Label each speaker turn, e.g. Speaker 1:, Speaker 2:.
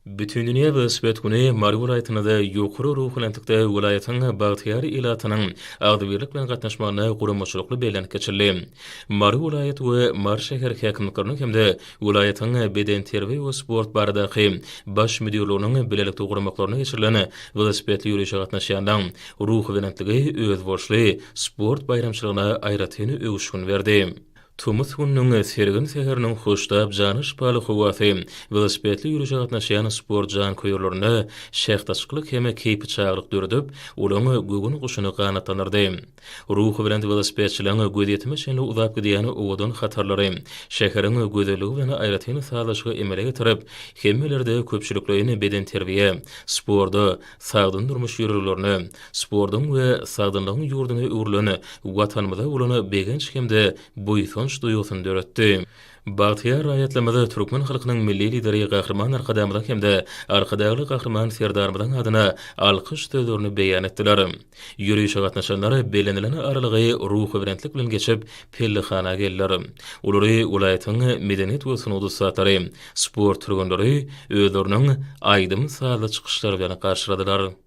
Speaker 1: Bütün dünya velosiped güni Mari vilayatyna-da ýokary ruhlanykda vilayatyň Bagtyar ilatynyň agdybirlik bilen gatnaşmagyna guramaçylykly beýlenip geçirildi. Mari vilayat we Mari şäher häkimlikleriniň hemde vilayatyň beden terbiýe we sport baradaky baş müdirliginiň bilelikde guramaklaryna geçirilen velosipedli ýürüýüşe gatnaşýandan ruhy bilentligi öz borçly sport bayramçylygyna aýratyny öwüşgün berdi. Tumut günüň sergin seheriniň hoşdap janyş paly howasy velosipedli ýürüýüşe gatnaşýan sportjan köýürlerini şähtaşyklyk heme keýpi çaglyk döredip, olaňy gögün guşuny ganatanyrdy. Ruhy bilen velosipedçiligiň gödetme şeňle uzap gidýän owadan hatarlary, şäheriň gözeligi bilen aýratyny sağlaşygy emele getirip, hemmelerde köpçüliklerini beden terbiýe, sporda sagdyn durmuş ýürülerini, spordyň we sagdynlygyň ýurduny öwrüleni, watanymyza bolany begenç hemde buýsun duýgusyn döretdi. Bagtyar raýatlamada türkmen halkynyň milli lideri Gahrman Arkadamyň hemde Arkadaýly Gahrman Serdarmyň adyna alkyş sözlerini beýan etdiler. Ýürüýüşe gatnaşanlar belenilen aralygy ruhy berentlik bilen geçip pellihana geldiler. Olary vilayatyň medeniýet we sunudy satary, sport türgünleri özleriniň aýdym sazly çykyşlary bilen garşyladylar.